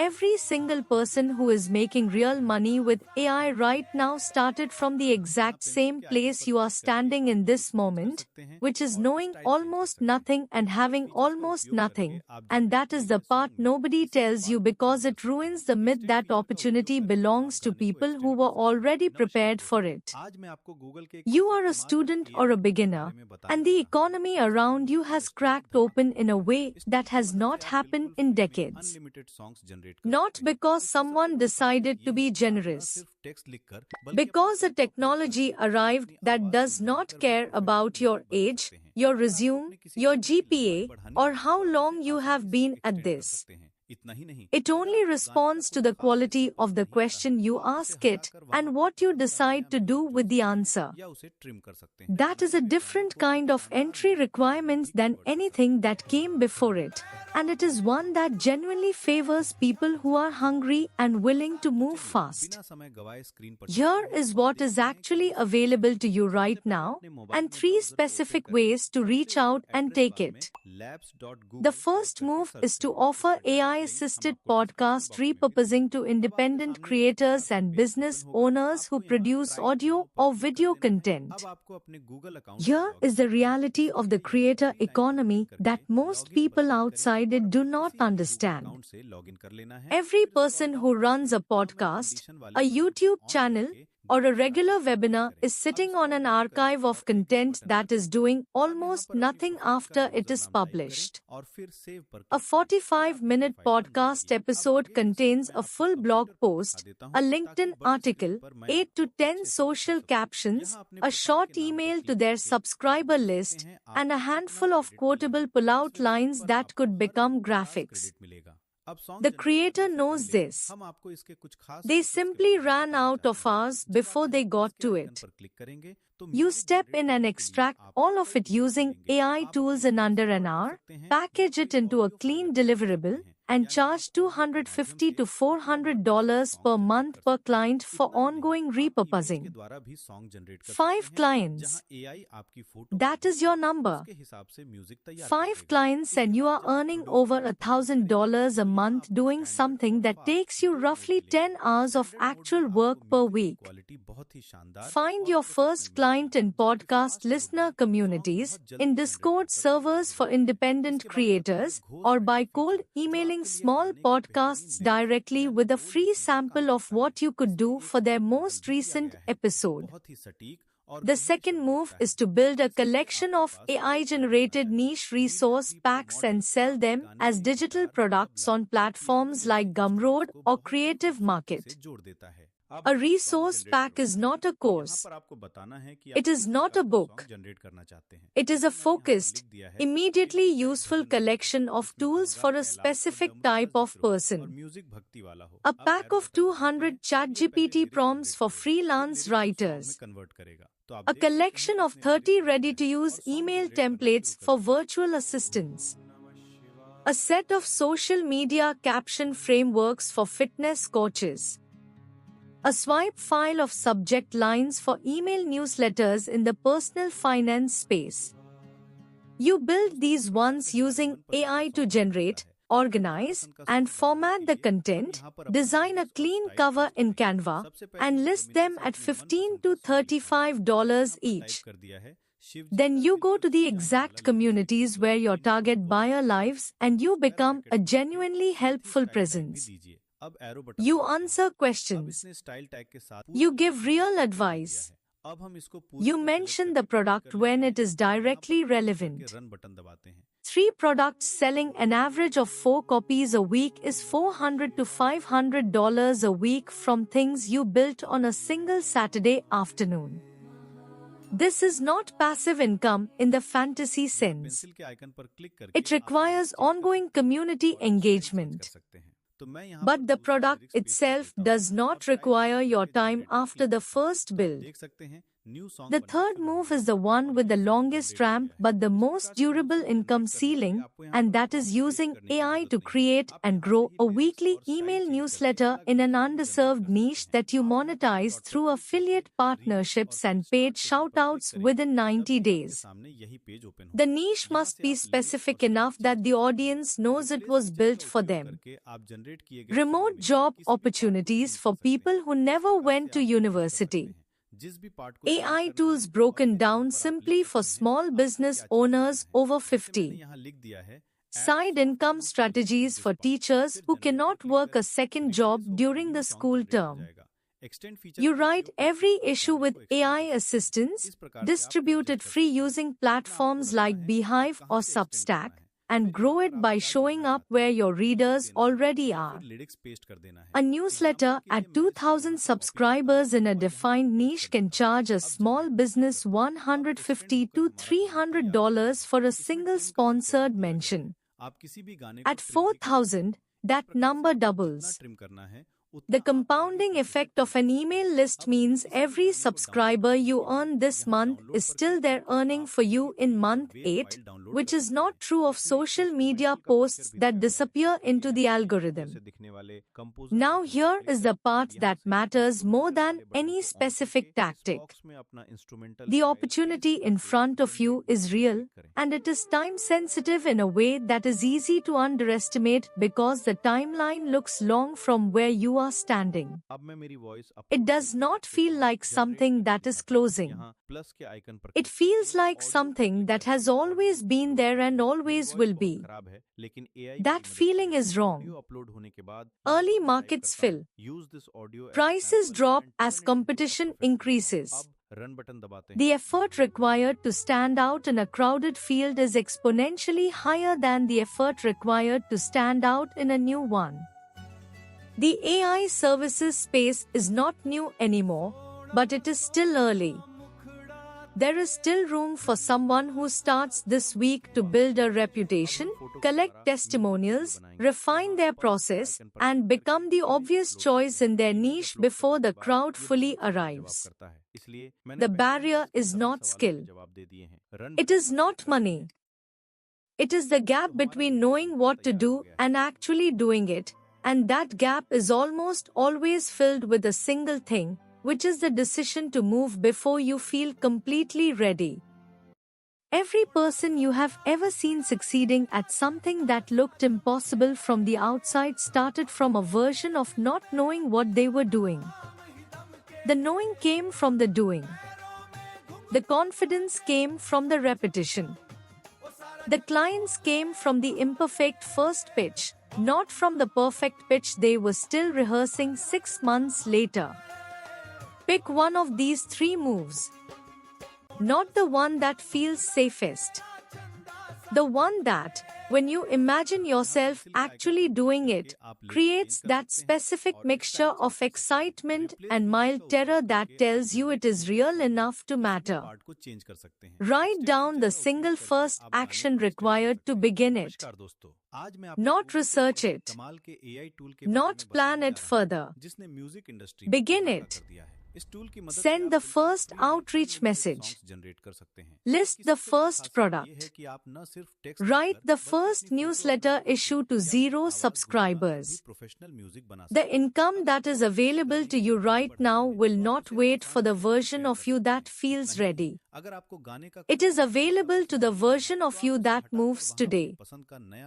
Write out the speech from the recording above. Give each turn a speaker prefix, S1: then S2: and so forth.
S1: every single person who is making real money with AI right now started from the exact same place you are standing in this moment, which is knowing almost nothing and having almost nothing. And that is the part nobody tells you because it ruins the myth that opportunity belongs to people who were already prepared for it. You are a student or a beginner, and the economy around you has cracked open in a way that has not happened in decades. Not because someone decided to be generous. Because a technology arrived that does not care about your age, your resume, your GPA, or how long you have been at this. It only responds to the quality of the question you ask it and what you decide to do with the answer. That is a different kind of entry requirement than anything that came before it, and it is one that genuinely favors people who are hungry and willing to move fast. Here is what is actually available to you right now, and 3 specific ways to reach out and take it. The first move is to offer AI-assisted podcast repurposing to independent creators and business owners who produce audio or video content. Here is the reality of the creator economy that most people outside it do not understand. Every person who runs a podcast, a YouTube channel, or a regular webinar is sitting on an archive of content that is doing almost nothing after it is published. A 45-minute podcast episode contains a full blog post, a LinkedIn article, 8 to 10 social captions, a short email to their subscriber list, and a handful of quotable pull-out lines that could become graphics. The creator knows this. They simply ran out of hours before they got to it. You step in and extract all of it using AI tools in under an hour, package it into a clean deliverable, and charge $250 to $400 per month per client for ongoing repurposing. 5 clients. That is your number. 5 clients and you are earning over $1,000 a month doing something that takes you roughly 10 hours of actual work per week. Find your first client in podcast listener communities, in Discord servers for independent creators, or by cold emailing small podcasts directly with a free sample of what you could do for their most recent episode. The second move is to build a collection of AI-generated niche resource packs and sell them as digital products on platforms like Gumroad or Creative Market. A resource pack is not a course. It is not a book. It is a focused, immediately useful collection of tools for a specific type of person. A pack of 200 ChatGPT prompts for freelance writers. A collection of 30 ready-to-use email templates for virtual assistants. A set of social media caption frameworks for fitness coaches. A swipe file of subject lines for email newsletters in the personal finance space. You build these once using AI to generate, organize, and format the content, design a clean cover in Canva, and list them at $15 to $35 each. Then you go to the exact communities where your target buyer lives and you become a genuinely helpful presence. You answer questions. You give real advice. You mention the product when it is directly relevant. 3 products selling an average of 4 copies a week is $400 to $500 a week from things you built on a single Saturday afternoon. This is not passive income in the fantasy sense. It requires ongoing community engagement. But the product itself does not require your time after the first build. The third move is the one with the longest ramp but the most durable income ceiling, and that is using AI to create and grow a weekly email newsletter in an underserved niche that you monetize through affiliate partnerships and paid shoutouts within 90 days. The niche must be specific enough that the audience knows it was built for them. Remote job opportunities for people who never went to university. AI tools broken down simply for small business owners over 50. Side income strategies for teachers who cannot work a second job during the school term. You write every issue with AI assistance, distributed free using platforms like Beehive or Substack, and grow it by showing up where your readers already are. A newsletter at 2,000 subscribers in a defined niche can charge a small business $150 to $300 for a single sponsored mention. At 4,000, that number doubles. The compounding effect of an email list means every subscriber you earn this month is still there earning for you in month 8, which is not true of social media posts that disappear into the algorithm. Now here is the part that matters more than any specific tactic. The opportunity in front of you is real, and it is time-sensitive in a way that is easy to underestimate because the timeline looks long from where you are standing. It does not feel like something that is closing. It feels like something that has always been there and always will be. That feeling is wrong. Early markets fill. Prices drop as competition increases. The effort required to stand out in a crowded field is exponentially higher than the effort required to stand out in a new one. The AI services space is not new anymore, but it is still early. There is still room for someone who starts this week to build a reputation, collect testimonials, refine their process, and become the obvious choice in their niche before the crowd fully arrives. The barrier is not skill. It is not money. It is the gap between knowing what to do and actually doing it. And that gap is almost always filled with a single thing, which is the decision to move before you feel completely ready. Every person you have ever seen succeeding at something that looked impossible from the outside started from a version of not knowing what they were doing. The knowing came from the doing. The confidence came from the repetition. The clients came from the imperfect first pitch, not from the perfect pitch they were still rehearsing 6 months later. Pick one of these 3 moves. Not the one that feels safest. The one that, when you imagine yourself actually doing it, creates that specific mixture of excitement and mild terror that tells you it is real enough to matter. Write down the single first action required to begin it. Not research it. Not plan it further. Begin it. Send the first outreach message. List the first product. Write the first newsletter issue to 0 subscribers. The income that is available to you right now will not wait for the version of you that feels ready. It is available to the version of you that moves today.